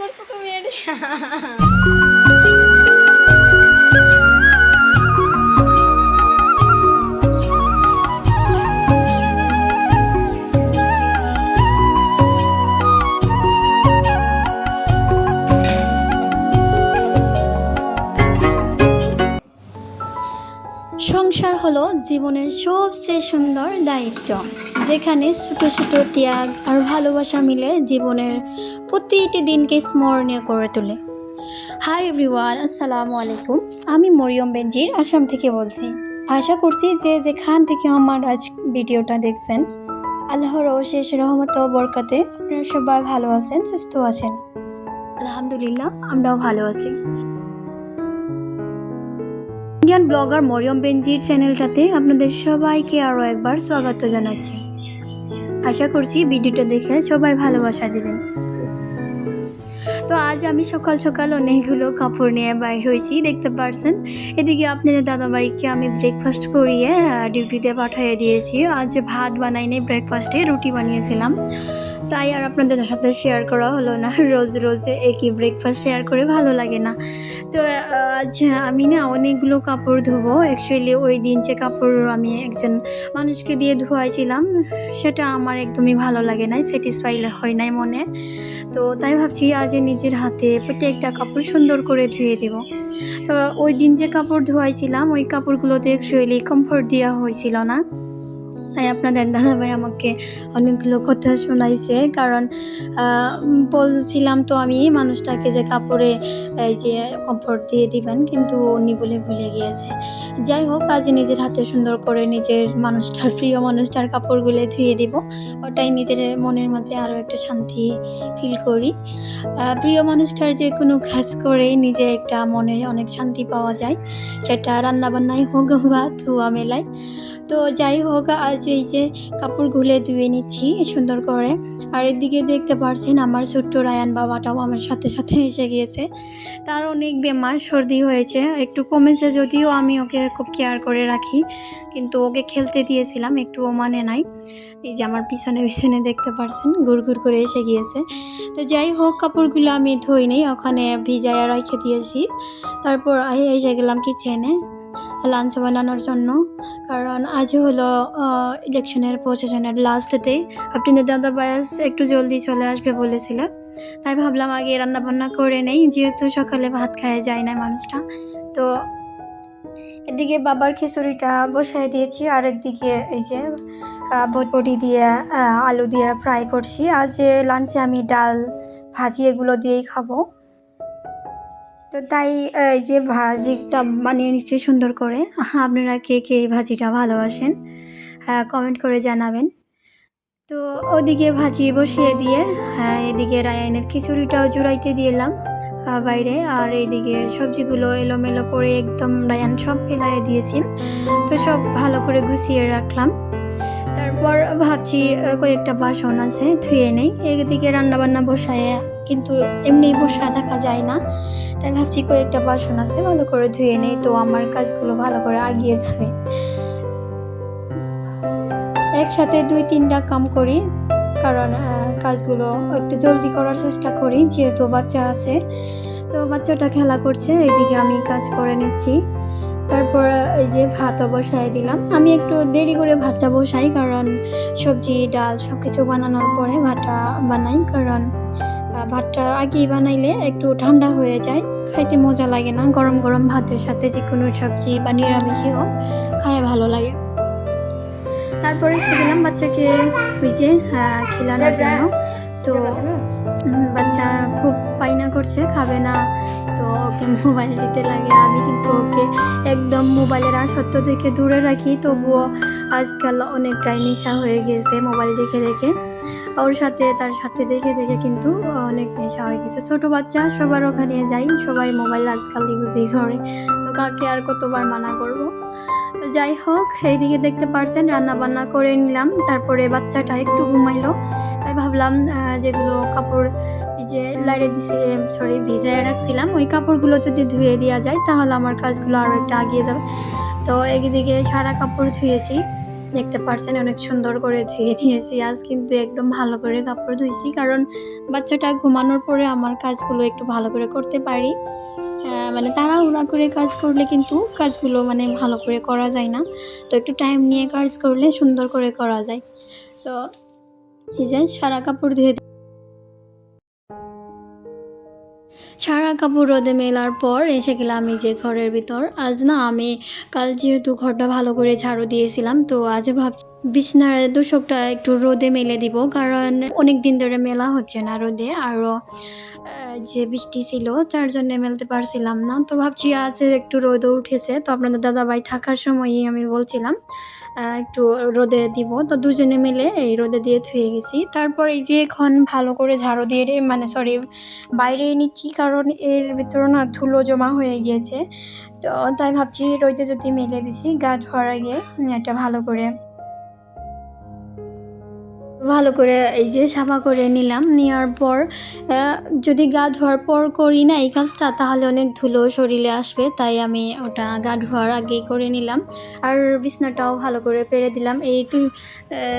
করছো তুমি এডি সংসার হলো জীবনের সবচেয়ে সুন্দর দায়িত্ব, যেখানে ছোট ছোট ত্যাগ আর ভালোবাসা মিলে জীবনের প্রতিটি দিনকে স্মরণীয় করে তোলে। হাই এভরিওয়ান, আসসালামু আলাইকুম। আমি মরিয়ম বেনজির আসাম থেকে বলছি। আশা করছি যে যেখান থেকে আমার আজ ভিডিওটা দেখছেন, আল্লাহর অশেষ রহমত ও বরকতে আপনারা সবাই ভালো আছেন, সুস্থ আছেন। আলহামদুলিল্লাহ, আমরাও ভালো আছি। ইন্ডিয়ান ব্লগার মরিয়ম বেনজির চ্যানেলটাতে আপনাদের সবাইকে আরও একবার স্বাগত জানাচ্ছি। আশা করছি ভিডিওটা দেখে সবাই ভালোবাসা দিবেন। তো আজ আমি সকাল সকাল অনেকগুলো কাপড় নিয়ে বাইর হয়েছি, দেখতে পারছেন। এদিকে আপনাদের দাদাভাইকে আমি ব্রেকফাস্ট করিয়ে ডিউটিতে পাঠিয়ে দিয়েছি। আজ ভাত বানাইনি, ব্রেকফাস্টে রুটি বানিয়েছিলাম, তাই আর আপনাদের সাথে শেয়ার করা হলো না। রোজ রোজ একই ব্রেকফাস্ট শেয়ার করে ভালো লাগে না। তো আজ আমি না অনেকগুলো কাপড় ধোবো। অ্যাকচুয়ালি ওই দিন যে কাপড় আমি একজন মানুষকে দিয়ে ধোয়াইছিলাম, সেটা আমার একদমই ভালো লাগে নাই, স্যাটিসফাই হয় নাই মনে। তো তাই ভাবছি আজ নিজের হাতে প্রত্যেকটা কাপড় সুন্দর করে ধুয়ে দেব। তো ওই দিন যে কাপড় ধোয়াইছিলাম ওই কাপড়গুলোতে অ্যাকচুয়ালি কমফোর্ট দেওয়া হয়েছিল না, তাই আপনাদের দাদাভাই আমাকে অনেকগুলো কথা শোনাইছে। কারণ বলছিলাম তো আমি মানুষটাকে যে কাপড়ে এই যে কমফোর্ট দিয়ে দিবেন, কিন্তু উনি বলে ভুলে গিয়েছে। যাই হোক, আজ নিজের হাতে সুন্দর করে নিজের মানুষটার, প্রিয় মানুষটার কাপড়গুলো ধুয়ে দিব। ওটাই নিজের মনের মাঝে আরও একটা শান্তি ফিল করি। প্রিয় মানুষটার যে কোনো কাজ করে নিজে একটা মনে অনেক শান্তি পাওয়া যায়, সেটা রান্নাবান্নাই হোক বা ধোয়া মেলায়। তো যাই হোক, আজ এই যে কাপড়গুলো ধুয়ে নিচ্ছি সুন্দর করে। আর এদিকে দেখতে পাচ্ছেন আমার ছোট্ট রায়ান বাবাটাও আমার সাথে সাথে এসে গিয়েছে। তার অনেক বেমার, সর্দি হয়েছে, একটু কমেছে যদিও আমি ওকে খুব কেয়ার করে রাখি, কিন্তু ওকে খেলতে দিয়েছিলাম, একটু ও মানে নাই। এই যে আমার পিছনে পিছনে দেখতে পাচ্ছেন ঘুর ঘুর করে এসে গিয়েছে। তো যাই হোক, কাপড়গুলো আমি ধুই নেই, ওখানে ভিজাইয়া রেখে দিয়েছি। তারপর এসে গেলাম কিচেনে লাঞ্চ বানানোর জন্য। কারণ আজ হলো ইলেকশনের প্রশাসনের লাস্ট ডে। আপনাদের দাদা বায়াস একটু জলদি চলে আসবে বলেছিল, তাই ভাবলাম আগে রান্নাবান্না করে নেই, যেহেতু সকালে ভাত খাওয়া যায় না মানুষটা। তো এদিকে বাবার খিচুড়িটা বসাই দিয়েছি, আর একদিকে এই যে বটবটি দিয়ে আলু দিয়ে ফ্রাই করছি। আজ লাঞ্চে আমি ডাল ভাজি এগুলো দিয়েই খাবো। তো তাই এই যে ভাজিটা বানিয়ে নিচ্ছি সুন্দর করে। আপনারা কে কে এই ভাজিটা ভালোবাসেন কমেন্ট করে জানাবেন। তো ওদিকে ভাজি বসিয়ে দিয়ে এদিকে রায়ানের খিচুড়িটাও জুড়াইতে দিলাম বাইরে। আর এইদিকে সবজিগুলো এলোমেলো করে একদম রায়ান সব ফেলাই দিয়েছি, তো সব ভালো করে গুছিয়ে রাখলাম। তারপর ভাবছি কয়েকটা বাসন আছে ধুয়ে নেই। এদিকে রান্নাবান্না বসায়, কিন্তু এমনি বসায় থাকা যায় না, তাই ভাবছি কয়েকটা বাসন আছে ভালো করে ধুয়ে নেই, তো আমার কাজগুলো ভালো করে এগিয়ে যাবে। একসাথে 2-3টা কাম করি, কারণ কাজগুলো একটু জলদি করার চেষ্টা করি, যেহেতু বাচ্চা আছে। তো বাচ্চাটা খেলা করছে, এইদিকে আমি কাজ করে নিচ্ছি। তারপর এই যে ভাতও বসাই দিলাম। আমি একটু দেরি করে ভাতটা বসাই, কারণ সবজি ডাল সব কিছু বানানোর পরে ভাতটা বানাই। কারণ ভাতটা আগেই বানাইলে একটু ঠান্ডা হয়ে যায়, খাইতে মজা লাগে না। গরম গরম ভাতের সাথে যে কোনো সবজি বা নিরামিষই হোক খায় ভালো লাগে। তারপরে শিখলাম বাচ্চাকে ওই যে খেলানোর জন্য। তো বাচ্চা খুব পায়না করছে, খাবে না, তো ওকে মোবাইল দিতে লাগে। আমি কিন্তু ওকে একদম মোবাইলের আসক্ত থেকে দূরে রাখি, তবুও আজকাল অনেকটাই নেশা হয়ে গেছে মোবাইল দেখে দেখে। ওর সাথে তার সাথে দেখে দেখে কিন্তু অনেক নেশা হয়ে গেছে। ছোটো বাচ্চা, সবার ওখানে যাই, সবাই মোবাইল আজকাল ইউজই করে, তো কাকে আর কতবার মানা করব। যাই হোক, এইদিকে দেখতে পারছেন রান্না বান্না করে নিলাম। তারপরে বাচ্চাটা একটু ঘুমাইলো, তাই ভাবলাম যেগুলো কাপড় এই যে লাইরে দিছি, ভিজায় রাখছিলাম, ওই কাপড়গুলো যদি ধুয়ে দেওয়া যায় তাহলে আমার কাজগুলো আরও একটু এগিয়ে যাবে। তো একদিকে সারা কাপড় ধুয়েছি, দেখতে পারছেন অনেক সুন্দর করে ধুয়ে নিয়েছি। আজ কিন্তু একদম ভালো করে কাপড় ধুইছি, কারণ বাচ্চাটা ঘুমানোর পরে আমার কাজগুলো একটু ভালো করে করতে পারি। মানে তাড়াহুড়া করে কাজ করলে কিন্তু কাজগুলো মানে ভালো করে করা যায় না। তো একটু টাইম নিয়ে কাজ করলে সুন্দর করে করা যায়। তো এই যে সারা কাপড় রোদে মেলার পর এসে গেলাম এই যে ঘরের ভিতর। আজ না আমি কাল যেহেতু ঘরটা ভালো করে ঝাড়ু দিয়েছিলাম, তো আজ ভাবছি বিছনার তোশকটা একটু রোদে মেলে দিব, কারণ অনেক দিন ধরে মেলা হচ্ছে না রোদে। আরও যে বৃষ্টি ছিল তার জন্য মেলতে পারছিলাম না। তো ভাবছি আজ একটু রোদও উঠেছে, তো আপনাদের দাদাভাই থাকার সময়ই আমি বলছিলাম একটু রোদে দিব। তো দুজনে মিলে এই রোদে দিয়ে ধুয়ে গেছি। তারপর এই যে এখন ভালো করে ঝাড়ু দিয়ে মানে সরি বাইরে নিচ্ছি, কারণ এর ভিতরে না ধুলো জমা হয়ে গিয়েছে। তো তাই ভাবছি রোদে যদি মেলে দিছি গা ধোয়ার আগে এটা ভালো করে এই যে সাফা করে নিলাম। নেওয়ার পর যদি গা ধোয়ার পর করি না এই কাজটা, তাহলে অনেক ধুলো শরীরে আসবে, তাই আমি ওটা গা ধোয়ার আগেই করে নিলাম। আর বিছনাটাও ভালো করে পেরে দিলাম। এই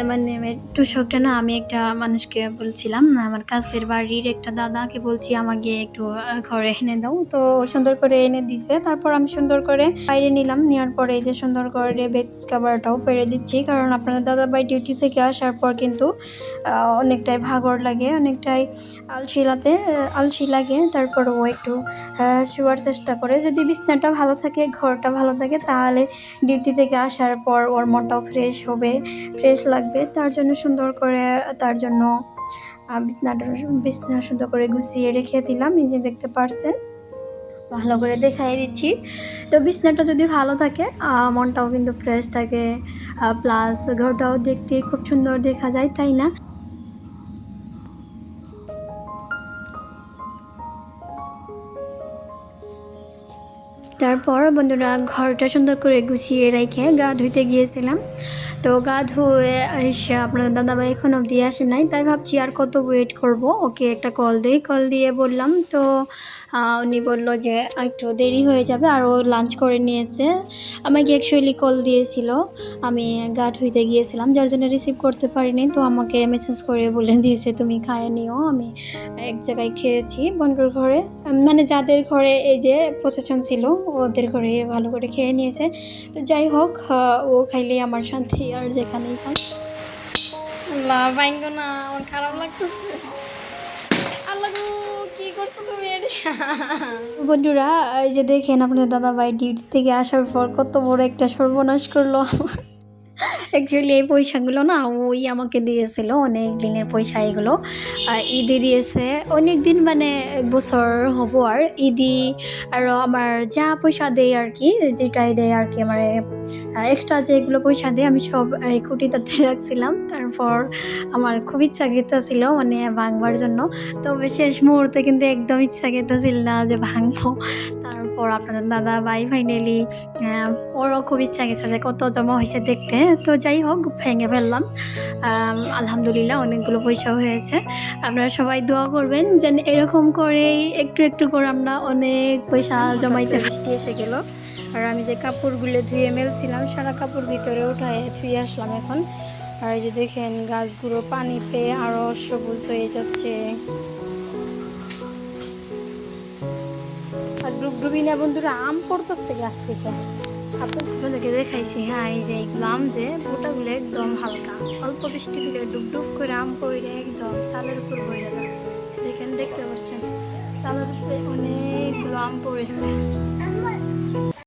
মানে তোশকটা না আমি একটা মানুষকে বলছিলাম, আমার কাছের বাড়ির একটা দাদাকে বলছি আমাকে একটু ঘরে এনে দাও, তো সুন্দর করে এনে দিছে। তারপর আমি সুন্দর করে বাইরে নিলাম। নেওয়ার পরে এই যে সুন্দর করে বেড কাভারটাও পেরে দিচ্ছি, কারণ আপনাদের দাদাভাই ডিউটি থেকে আসার পর কিন্তু অনেকটাই ভাগর লাগে, অনেকটাই আলসি লাগে। তারপর ও একটু শোয়ার চেষ্টা করে। যদি বিছানাটা ভালো থাকে, ঘরটা ভালো থাকে, তাহলে ডিউটি থেকে আসার পর ওর মনটাও ফ্রেশ লাগবে। তার জন্য বিছনা সুন্দর করে গুছিয়ে রেখে দিলাম। এই যে দেখতে পারছেন, ভালো করে দেখাই দিচ্ছি। তো বিছনাটা যদি ভালো থাকে মনটাও কিন্তু ফ্রেশ থাকে, প্লাস ঘরটাও দেখতে খুব সুন্দর দেখা যায়, তাই না? তারপর বন্ধুরা ঘরটা সুন্দর করে গুছিয়ে রেখে গা ধুইতে গিয়েছিলাম। তো গা ধুয়ে এসে আপনার দাদাভাই এখন অবধি আসে নাই, তাই ভাবছি আর কত ওয়েট করব। ওকে একটা কল দিয়ে বললাম। তো উনি বললো যে একটু দেরি হয়ে যাবে, আর ও লাঞ্চ করে নিয়েছে। আমাকে অ্যাকচুয়ালি কল দিয়েছিল, আমি গা ধুইতে গিয়েছিলাম, যার জন্য রিসিভ করতে পারিনি। তো আমাকে মেসেজ করে বলে দিয়েছে তুমি খায় নিও। আমি এক জায়গায় খেয়েছি বন্ধুর ঘরে, মানে যাদের ঘরে এই যে প্রসেশন ছিল ওদের ঘরে ভালো করে খেয়ে নিয়েছে। তো যাই হোক, ও খাইলে আমার শান্তি, আর যেখানেই খাই। আল্লাহ বাইঙ্গ না, আমার খারাপ লাগতেছে। আল্লাহ গো, কি করছো তুমি? বন্ধুরা এই যে দেখেন আপনার দাদাভাই ডিউটি থেকে আসার পর কত বড় একটা সর্বনাশ করলো। অ্যাকচুয়ালি এই পয়সাগুলো না ওই আমাকে দিয়েছিল, অনেক দিনের পয়সা এগুলো। ঈদে দিয়েছে অনেক দিন, মানে 1 বছর হবো। আর ঈদি আরও আমার যা পয়সা দেয় আর কি, যেটাই দেয় আর কি, আমার এক্সট্রা যেগুলো পয়সা দেয় আমি সব এই খুঁটিটাতে রাখছিলাম। তারপর আমার খুব ইচ্ছা ছিল মানে ভাঙবার জন্য, তবে শেষ মুহূর্তে কিন্তু একদম ইচ্ছা ছিল না যে ভাঙবো। তারপর আপনাদের দাদা ভাই ফাইনালি ওরও খুব ইচ্ছা গেছে যে কত জমা হয়েছে দেখতে। তো যাই হোক ভেঙে ফেললাম। আলহামদুলিল্লাহ অনেকগুলো পয়সা হয়েছে। আপনারা সবাই দোয়া করবেন যেন এরকম করেই একটু একটু করে আমরা অনেক পয়সা জমাইতে। বৃষ্টি এসে গেল, আর আমি যে কাপড়গুলো ধুয়ে মেলছিলাম সারা কাপড় ভিতরে উঠায় ধুয়ে আসলাম এখন। আর এই যে দেখেন গাছগুলো পানি পেয়ে আরও সবুজ হয়ে যাচ্ছে। আর ডুবডুবি না বন্ধুরা, আম পড়তেছে গাছ থেকে। আপনাদেরকে দেখাইছি। হ্যাঁ এই যে এইগুলো আম, যে গোটাগুলো একদম হালকা, অল্প বৃষ্টি দিলে ডুবডুব করে আম পড়ে একদম চালের উপর বইরে যায়। দেখতে পাচ্ছেন চালের উপরে অনেকগুলো আম পড়েছে।